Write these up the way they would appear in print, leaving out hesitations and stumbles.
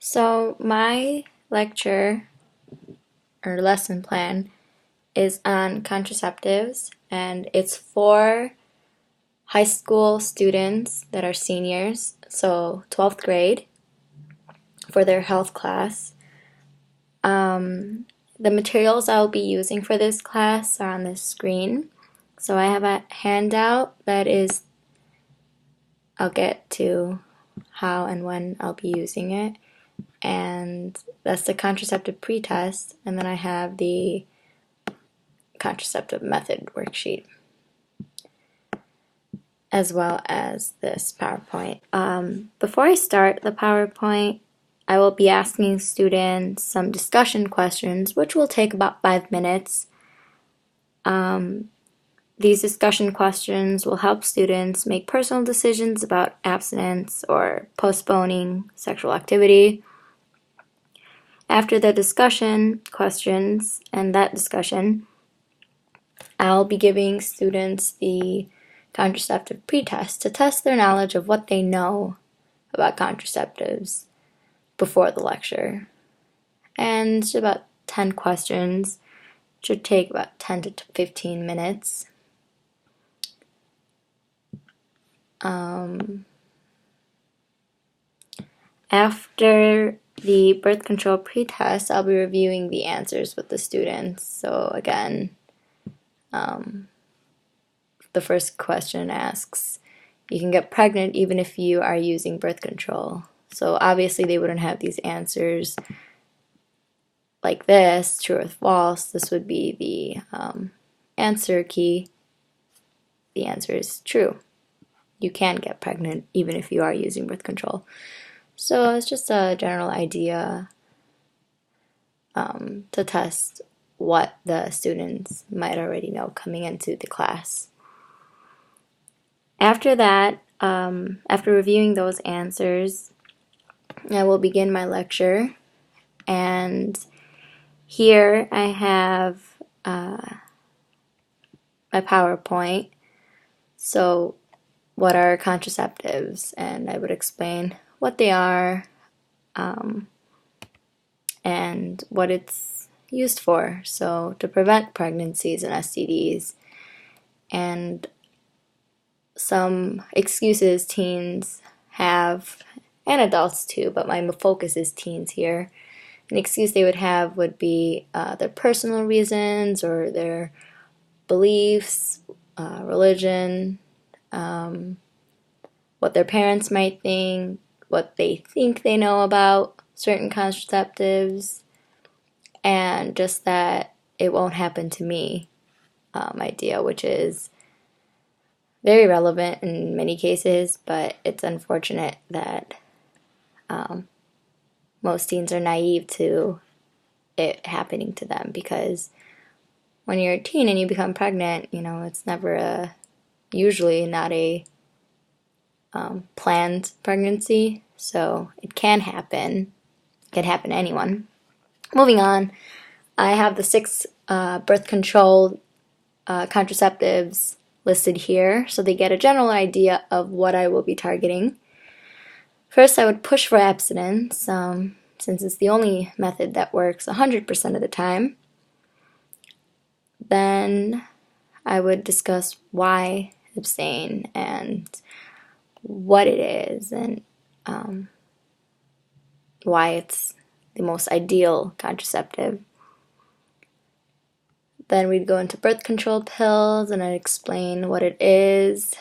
So my lecture or lesson plan is on contraceptives, and it's for high school students that are seniors, so 12th grade, for their health class. The materials I'll be using for this class are on this screen. So I have a handout that is, I'll get to how and when I'll be using it, and that's the contraceptive pretest, and then I have the contraceptive method worksheet, as well as this PowerPoint. Before I start the PowerPoint, I will be asking students some discussion questions, which will take about 5 minutes. These discussion questions will help students make personal decisions about abstinence or postponing sexual activity. After the discussion questions and that discussion, I'll be giving students the contraceptive pretest to test their knowledge of what they know about contraceptives before the lecture. And it's about 10 questions. It should take about 10 to 15 minutes. After the birth control pretest, I'll be reviewing the answers with the students. So again, the first question asks, you can get pregnant even if you are using birth control. So obviously they wouldn't have these answers like this, true or false. This would be the answer key. The answer is true. You can get pregnant even if you are using birth control. So it's just a general idea to test what the students might already know coming into the class. After that, after reviewing those answers, I will begin my lecture, and here I have my PowerPoint. So what are contraceptives? And I would explain what they are and what it's used for. So to prevent pregnancies and STDs, and some excuses teens have, and adults too, but my focus is teens here. An excuse they would have would be their personal reasons or their beliefs, religion, what their parents might think, what they think they know about certain contraceptives, and just that it won't happen to me idea, which is very relevant in many cases, but it's unfortunate that most teens are naive to it happening to them, because when you're a teen and you become pregnant, it's never usually not a planned pregnancy, so it can happen. It can happen to anyone. Moving on, I have the 6 birth control contraceptives listed here, so they get a general idea of what I will be targeting. First, I would push for abstinence, since it's the only method that works 100% of the time. Then I would discuss why abstain and what it is, and why it's the most ideal contraceptive. Then we'd go into birth control pills, and I'd explain what it is,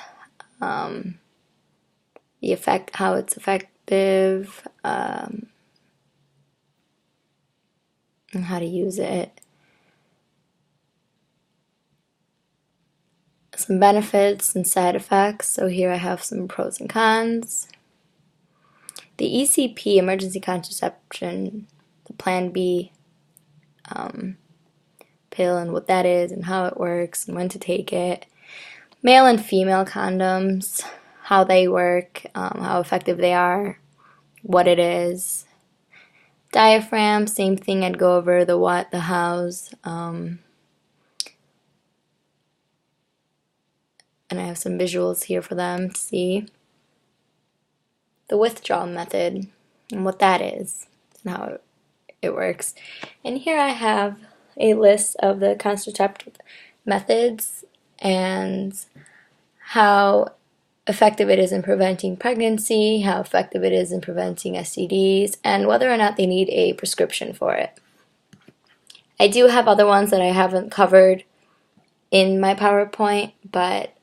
the effect, how it's effective, and how to use it. Some benefits and side effects. So here I have some pros and cons. The ECP, emergency contraception, the Plan B pill, and what that is and how it works and when to take it. Male and female condoms, how they work, how effective they are, what it is. Diaphragm, same thing. I'd go over the what, the hows, and I have some visuals here for them to see. The withdrawal method and what that is. and how it works. And here I have a list of the contraceptive methods and how effective it is in preventing pregnancy, how effective it is in preventing STDs, and whether or not they need a prescription for it. I do have other ones that I haven't covered in my PowerPoint, but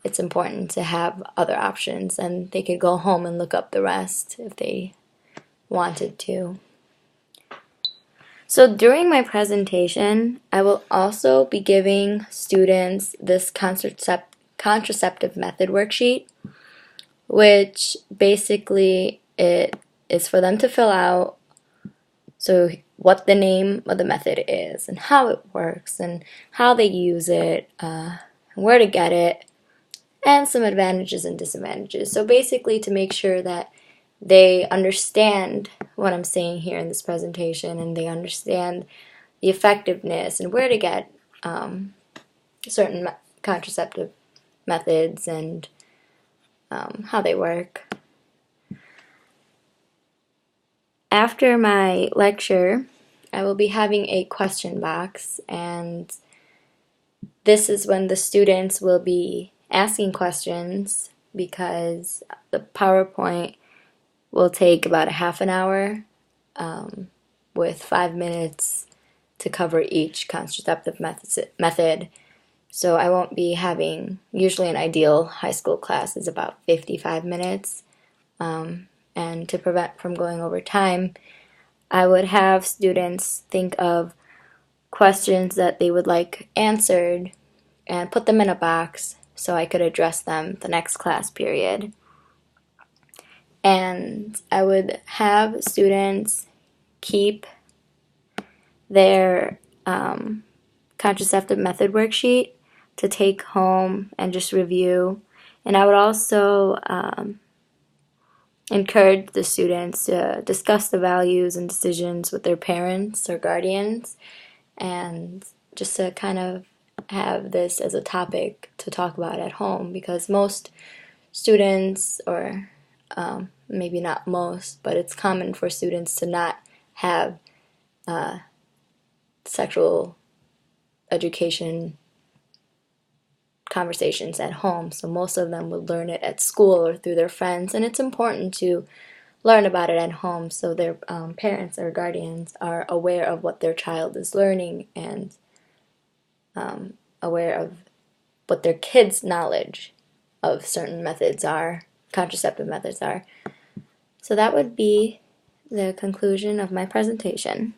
it's important to have other options, and they could go home and look up the rest if they wanted to. So during my presentation, I will also be giving students this contraceptive method worksheet, which basically it is for them to fill out. So what the name of the method is and how it works and how they use it, where to get it, and some advantages and disadvantages. So basically to make sure that they understand what I'm saying here in this presentation, and they understand the effectiveness and where to get certain contraceptive methods and how they work. After my lecture, I will be having a question box, and this is when the students will be asking questions, because the PowerPoint will take about a half an hour with 5 minutes to cover each contraceptive method. So I won't be having, usually an ideal high school class is about 55 minutes. And to prevent from going over time, I would have students think of questions that they would like answered and put them in a box so I could address them the next class period. And I would have students keep their contraceptive method worksheet to take home and just review. And I would also encourage the students to discuss the values and decisions with their parents or guardians, and just to kind of have this as a topic to talk about at home, because most students, or maybe not most, but it's common for students to not have sexual education conversations at home. So most of them would learn it at school or through their friends, and it's important to learn about it at home so their parents or guardians are aware of what their child is learning, and aware of what their kids' knowledge of certain methods are, contraceptive methods are. So that would be the conclusion of my presentation.